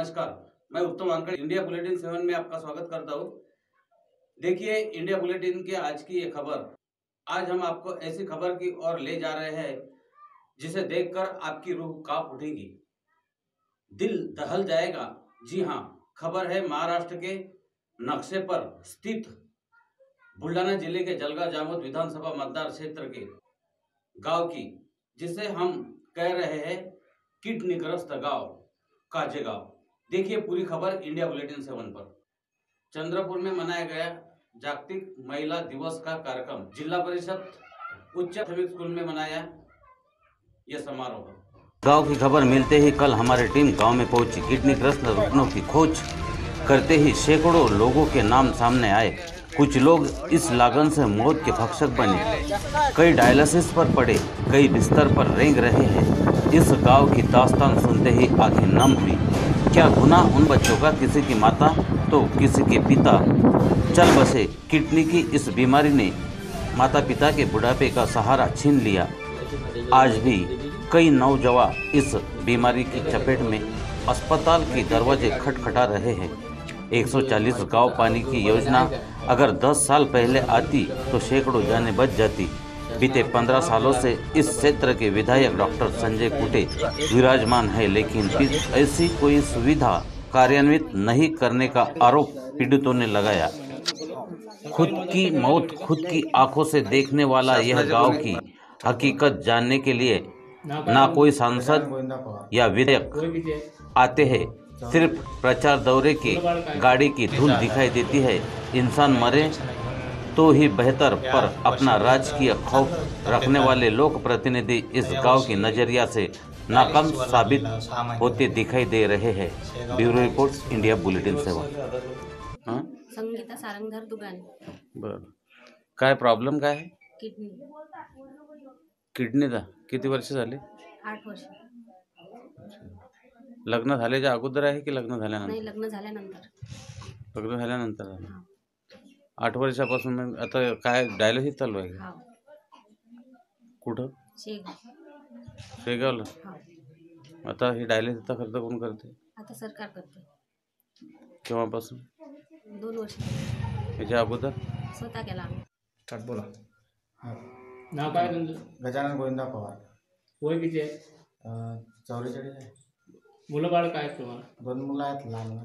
नमस्कार, मैं उत्तम वानखड़े इंडिया बुलेटिन 7 में आपका स्वागत करता हूँ। देखिए इंडिया बुलेटिन की आज की ये खबर। आज हम आपको ऐसी खबर की ओर ले जा रहे हैं जिसे देखकर आपकी रूह कांप उठेगी, दिल दहल जाएगा। जी हाँ, खबर है महाराष्ट्र के नक्शे पर स्थित बुल्ढाना जिले के जलगांव जामोद विधानसभा मतदार क्षेत्र के गांव की, जिसे हम कह रहे हैं किडनीग्रस्त गांव काजेगांव। देखिए पूरी खबर इंडिया बुलेटिन 7 पर। चंद्रपुर में मनाया गया जागतिक महिला दिवस का कार्यक्रम। जिला परिषद उच्च प्राथमिक स्कूल में मनाया यह समारोह। गांव की खबर मिलते ही कल हमारी टीम गांव में पहुंची। किडनीग्रस्त रुग्णों की खोज करते ही सैकड़ों लोगों के नाम सामने आए। कुछ लोग इस लागन से मौत के भक्षक बने, कई डायलिसिस पर पड़े, कई बिस्तर पर रेंग रहे हैं। इस गांव की दास्तान सुनते ही आंखें नम हुई। क्या गुनाह उन बच्चों का? किसी की माता तो किसी के पिता चल बसे। किडनी की इस बीमारी ने माता पिता के बुढ़ापे का सहारा छीन लिया। आज भी कई नौजवान इस बीमारी की चपेट में अस्पताल के दरवाजे खटखटा रहे हैं। 140 गांव पानी की योजना अगर 10 साल पहले आती तो सैकड़ों जानें बच जाती। बीते 15 सालों से इस क्षेत्र के विधायक डॉक्टर संजय कुटे विराजमान है, लेकिन फिर ऐसी कोई सुविधा कार्यान्वित नहीं करने का आरोप पीड़ितों ने लगाया। खुद की मौत खुद की आंखों से देखने वाला यह गांव की हकीकत जानने के लिए ना कोई सांसद या विधायक आते हैं, सिर्फ प्रचार दौरे की गाड़ी की धूल दिखाई देती है। इंसान मरे तो ही बेहतर, पर अपना राजकीय खौफ रखने वाले लोक प्रतिनिधि इस गांव की नजरिया से नाकाम साबित होते दिखाई दे रहे हैं। Bureau report India bulletin 7। Sangeeta Sarangdhar Dugan. बरं, काय प्रॉब्लेम काय आहे? किडनी किडनीचा किती वर्ष झाले? 8 वर्ष. लग्न झाल्याच्या अगोदर आहे की लग्न नाही, झाल्यानंतर? लग्न झाल्यानंतर. लग्न झाल्यानंतर झालं. हा. 8 वर्षापासून मग आता काय डायलिसिस चालू आहे का? हा. कुठं? शेगाव. शेगावला. हा. आता हे डायलिसिसचा खर्च कोण करते? आता सरकार करते. केव्हापासून? 2 वर्ष याच्या अगोदर? स्वतः केला आम्ही. स्टार्ट बोला. नाव काय तुमचं? गजानन गोविंदा पवार. वय किती आहे? 44 आहे. मुलं बाळ काय आहेत तुम्हाला? 2 मुलं आहेत लहान.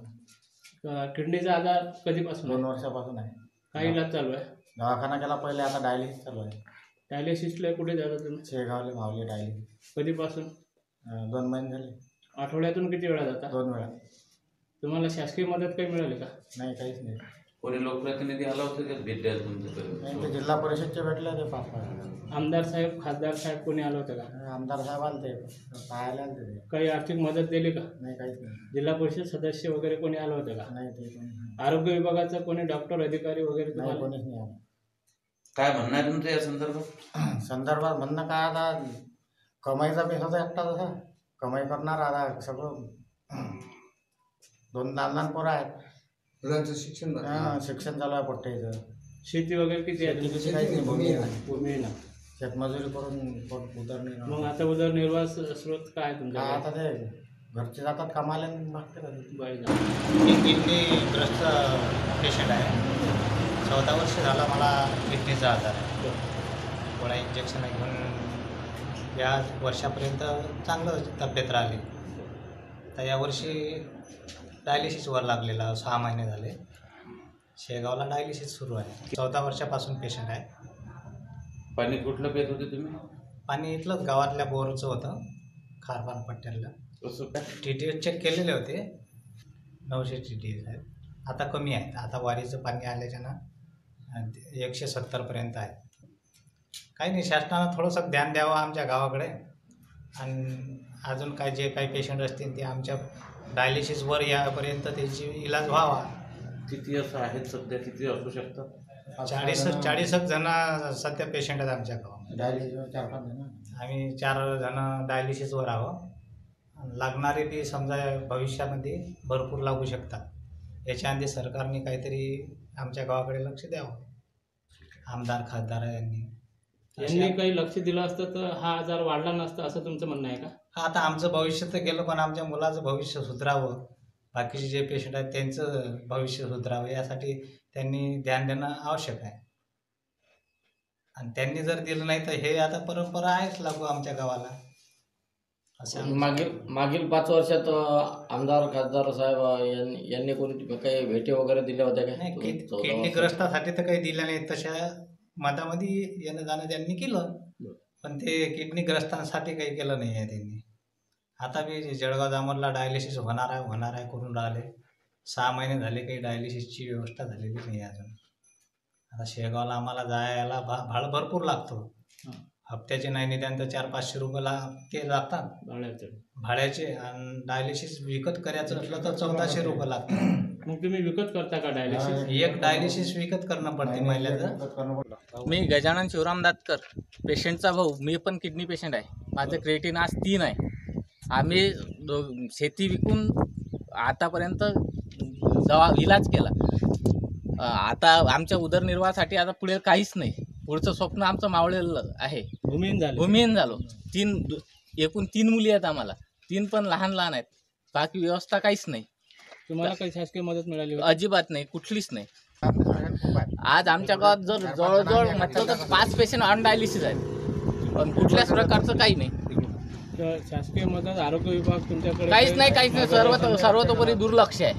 किडनीचा आजार कधीपासून 2 आहे? वर्षापासून आहे. काय इलाज चालू आहे? दवाखाना केला पहिले, आता डायलिसिस चालू आहे. डायलिसिसला कुठे जाता तुम्ही? शेगावले भावले डायलिसिस. कधीपासून? 2 महिने झाले. आठवड्यातून किती वेळा जाता? 2 वेळा. तुम्हाला शासकीय मदत काही मिळाली का? नाही, काहीच नाही. कोणी लोकप्रतिनिधी आला होता का भेट द्यायला तुमच्याकडे? नाही, ते जिल्हा परिषदचे भेटले ते 5 वेळा. आमदार साहेब, खासदार साहेब कोणी आलं होतं का? आमदार साहेब आले ते पाहायला आले ते. काही आर्थिक मदत दिली का? नाही, काहीच नाही. जिल्हा परिषद सदस्य वगैरे कोणी आलं होतं का? नाही, ते कोणी नाही. आरोग्य विभागाचा कोणी डॉक्टर अधिकारी वगैरे नाही, तुम्हाला? कोणीच नाही आलं. काय म्हणणं आहे तुमचं या संदर्भात? संदर्भात म्हणणं काय, आता कमाईचा पेश होता एकटा, तसा कमाई करणार. आता सगळं 2 लहान पोरं आहेत. मुलांचं शिक्षण शिक्षण चालू आहे पोट्ट्याचं. शेती वगैरे किती आहे? शेतीची काहीच नाही, भूमी नाही. भूमी ना. शेतमजुरी करून पोट उदरनिर्वाह. मग आता उदरनिर्वाह स्रोत काय आहे तुमचा? काय आता ते घरचे जातात कामाला आणि मागते राहतात. बाईला. मी किडनीग्रस्त पेशंट आहे. 14 वर्ष झाला मला किडनीचा आजार आहे. गोळ्या इंजेक्शन घेऊन या वर्षापर्यंत चांगलं तब्येत राहिली. तर यावर्षी डायलिसिसवर लागलेला 6 महिने झाले. शेगावला डायलिसिस सुरू आहे. 14 वर्षापासून पेशंट आहे. पाणी कुठलं पेत होते तुम्ही? पाणी इथलंच गावातल्या बोरचं होतं, खारपान पट्ट्याला. कसं काय? TTS चेक केलेले होते, 900 TTS आहेत. आता कमी आहेत. आता वारीचं पाणी आल्याच्यानं 170पर्यंत आहे. काही नाही, शासनानं थोडंसं ध्यान द्यावं आमच्या गावाकडे. आणि अजून काय जे काही पेशंट असतील ते आमच्या डायलिसिसवर यापर्यंत त्याची इलाज व्हावा. किती असं आहेत सध्या? किती असू शकतात? 40 जण सध्या पेशंट आहेत आमच्या गावामध्ये. डायलिसिसवर 4-5 जण. आम्ही 4 जण डायलिसिसवर आहोत. लागणारे बी समजा भविष्यामध्ये भरपूर लागू शकतात. याच्या आधी सरकारने काहीतरी आमच्या गावाकडे लक्ष द्यावं, आमदार खासदार यांनी काही लक्ष दिलं असतं तर हा आजार वाढला नसता, असं तुमचं म्हणणं आहे का? आता आमचं भविष्य तर गेलं, पण आमच्या मुलाचं भविष्य सुधारावं बाकीचे जे पेशंट आहेत त्यांचं भविष्य सुधारावं यासाठी त्यांनी ध्यान देणं आवश्यक आहे. आणि त्यांनी जर दिलं नाही तर हे आता परंपरा आहेच लागू आमच्या गावाला. असं मागील 5 वर्षात आमदार खासदार साहेब यांनी कोणी काही भेटी वगैरे दिल्या होत्या का? नाही, किडनीग्रस्तासाठी तर काही दिल्या नाही. तशा मधामध्ये येणं जाणं त्यांनी केलं, पण ते किडनीग्रस्तांसाठी काही केलं नाही आहे त्यांनी. आता बी जळगाव जामोदला डायलिसिस होणार आहे करून राहिले. 6 महिने झाले काही डायलिसिसची व्यवस्था झालेली नाही अजून. आता शेगावला आम्हाला जायला भाडं भरपूर लागतो. हप्त्याचे नाही निदान तर 400-500 रुपये ते लागतात भाड्याचे. आणि डायलिसिस विकत करायचं असलं तर 1400 रुपये लागतात. मग तुम्ही विकत करता का डायलिसिस? एक डायलिसिस विकत करणं पडते महिन्याचं. मी गजानन शिवराम दातकर, पेशंटचा भाऊ. मी पण किडनी पेशंट आहे. माझं क्रिएटिन आज 3 आहे. आम्ही शेती विकून आतापर्यंत इलाज केला. आता आमच्या उदरनिर्वाहासाठी आता पुढे काहीच नाही. पुढचं स्वप्न आमचं मावळलेलं आहे. भूमिहीन झालो. एकूण 3 मुली आहेत आम्हाला. 3 पण लहान आहेत. बाकी व्यवस्था काहीच नाही. तुम्हाला काही शासकीय मदत मिळाली? अजिबात नाही, कुठलीच नाही. आज आमच्या गावात जर जवळजवळ म्हटलं तर 5 पेशंट ऑन डायलिसिस आहेत, पण कुठल्याच प्रकारचं काही नाही. तर शासकीय मदत आरोग्य विभाग तुमच्याकडे काहीच नाही. सर्वतोपरी दुर्लक्ष आहे.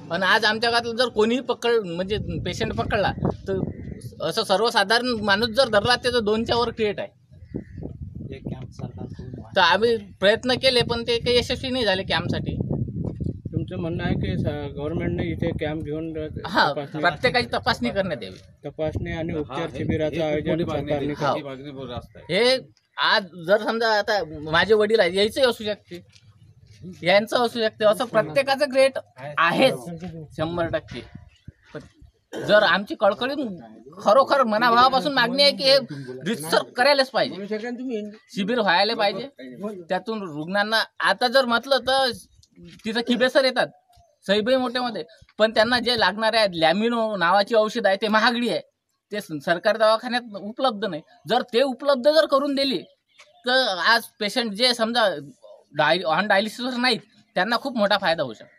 पण आज आमच्या गावात जर कोणीही म्हणजे पेशंट पकडला तर असं सर्वसाधारण माणूस जर धरला तर 2च्या वर क्रिएट आहे. तर आम्ही प्रयत्न केले पण ते काही यशस्वी नाही झाले कॅम्पसाठी. तुमचं म्हणणं आहे की गव्हर्नमेंटने इथे कॅम्प घेऊन प्रत्येकाची तपासणी करण्यात यावी. तपासणी आणि उपचार शिबिराचं आयोजन सरकारने हे आज जर समजा आता माझे वडील आहेत, यायचंही असू शकते, यांचं असू शकते. असं प्रत्येकाचं ग्रेट आहेच 100%. पण जर आमची कळकळी खरोखर मनाभावापासून मागणी आहे की हे रिसर्च करायलाच पाहिजे, शिबिर व्हायला पाहिजे. त्यातून रुग्णांना आता जर म्हटलं तर तिथं किबेसर येतात सैबई मोठ्यामध्ये, पण त्यांना जे लागणारे आहेत लॅमिनो नावाची औषध आहे ते महागडी आहे. ते सरकारी दवाखान्यात उपलब्ध नाही. जर ते उपलब्ध जर करून दिली तर आज पेशंट जे समजा ऑन डायलिसिसवर नाहीत त्यांना खूप मोठा फायदा होऊ शकतो.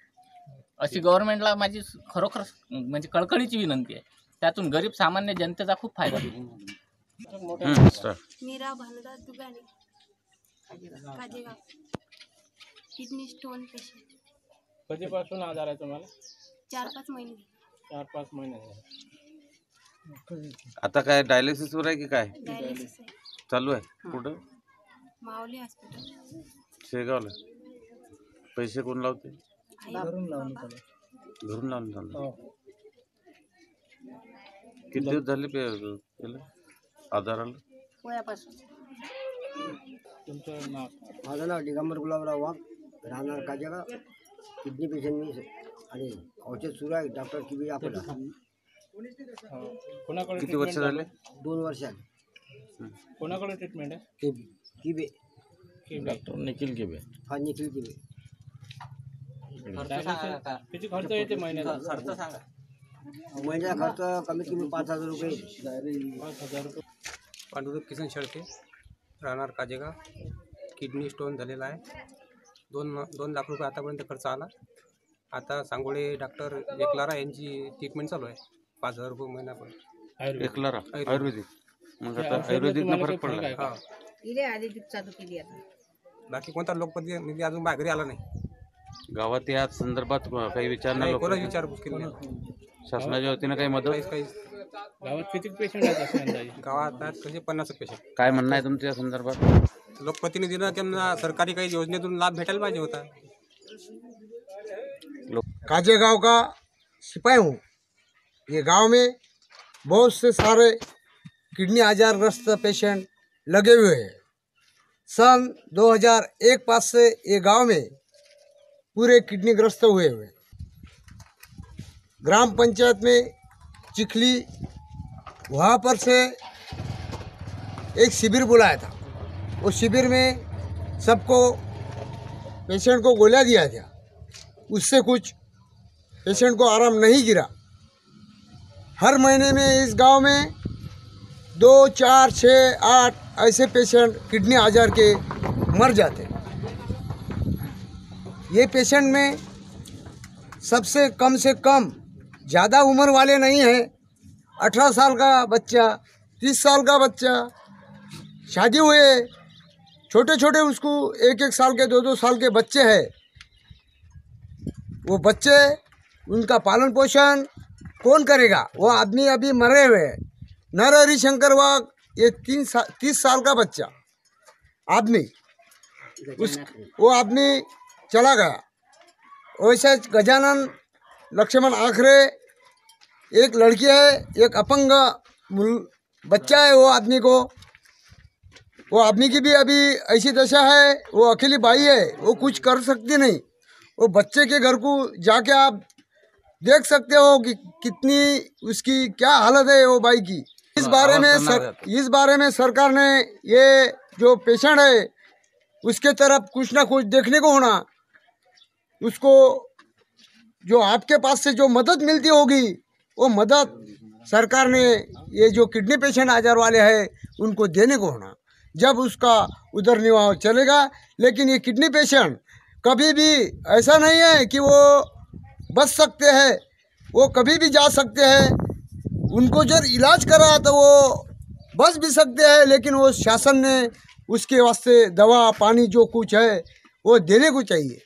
अशी गव्हर्नमेंटला माझी खरोखर म्हणजे कळकळीची विनंती आहे. त्यातून गरीब सामान्य जनतेचा खूप फायदा होईल. Meera Bhanudas Dugane, Kajegaon, kidney stone patient. कधीपासून आजार आहे तुम्हाला? 4-5 महिने. 4-5 महिने झाले. आता काय डायलिसिसवर आहे की काय डायलिसिस आहे. चालू आहे? कुठं? माऊली हॉस्पिटल, शेगावला. पैसे कोण लावते? घरून लावून चाललं. किती दिवस झाले आजाराला? वयापासून. तुमचं नाव? माझं नाव दिगंबर गुलाबराव वाघ, राहणार काजेगाव. किडनी पेशंट मी आणि औषध सुरू आहे डॉक्टर किबी आपला. कोणाकडे? किती वर्ष झाले? 2 वर्ष आले. कोणाकडे ट्रीटमेंट आहे? किबे डॉक्टर निखिल किबे. हा, निखिल किबे. किती खर्च येते महिन्याचा? महिन्याचा खर्च कमीत कमी 5,000 रुपये. 5,000 रुपये. पांडुरंग किसन शेळके, राहणार काजेगाव. किडनी स्टोन झालेला आहे. 2 लाख रुपये आतापर्यंत खर्च आला. आता सांगोळे डॉक्टर एकलारा यांची ट्रीटमेंट चालू आहे. 5,000 रुपये महिना पण. एकलारा आयुर्वेदिक. मग आता आयुर्वेदिकनं फरक पडला? हा. बाकी कोणता लोकप्रतिनिधी म्हणजे अजून माघारी आला नाही. गावात या संदर्भात काही विचारणा कोणाच विचारपूस केली नाही. शासनाच्या वतीनं काही मदत? काही गावात किती पेशंट आहेत असे अंदाजे? गावात आहेत कसे 50 पेशंट. काय म्हणणं आहे तुमच्या संदर्भात? लोकप्रतिनिधींना त्यांना सरकारी काही योजनेतून लाभ भेटायला पाहिजे होता. काजेगांव का सिपाही हूँ. ये गांव में बहुत से सारे किडनी आजारग्रस्त पेशेंट लगे हुए हैं. सन 2001 पास से ये गांव में पूरे किडनी ग्रस्त हुए हुए. ग्राम पंचायत में चिखली, वहाँ पर से एक शिविर बुलाया था. उस शिविर में सबको पेशेंट को गोलियां दिया था. उससे कुछ पेशेंट को आराम नहीं गिरा. हर महीने में इस गांव में 2, 4, 6, 8 ऐसे पेशेंट किडनी आजार के मर जाते. ये पेशेंट में सबसे कम से कम ज़्यादा उम्र वाले नहीं हैं, 18 साल का बच्चा, 30 साल का बच्चा, शादी हुए छोटे छोटे उसको 1-1 साल के 2-2 साल के बच्चे हैं। वो बच्चे उनका पालन पोषण कौन करेगा? वो आदमी अभी मरे हुए हैं। नरहरि शंकर वाघ ये 30 साल का बच्चा आदमी, वो आदमी चला गया। वैसे गजानन लक्ष्मण आखरे एक लड़की है, एक अपंग बच्चा है। वो आदमी की भी अभी ऐसी दशा है, वो अकेली बाई है, वो कुछ कर सकती नहीं। वो बच्चे के घर को जाके आप देख सकते हो कि कितनी उसकी क्या हालत है वो बाई की। इस बारे में सरकार ने ये जो पेशेंट है उसके तरफ कुछ ना कुछ देखने को होना। उसको जो आपके पास से जो मदद मिलती होगी वो मदद सरकार ने ये जो किडनी पेशेंट आजार वाले हैं उनको देने को होना, जब उसका उधर निर्वाह चलेगा। लेकिन ये किडनी पेशेंट कभी भी ऐसा नहीं है कि वो बच सकते हैं, वो कभी भी जा सकते हैं। उनको जब इलाज करा तो वो बच भी सकते हैं, लेकिन वो शासन ने उसके वास्ते दवा पानी जो कुछ है वो देने को चाहिए।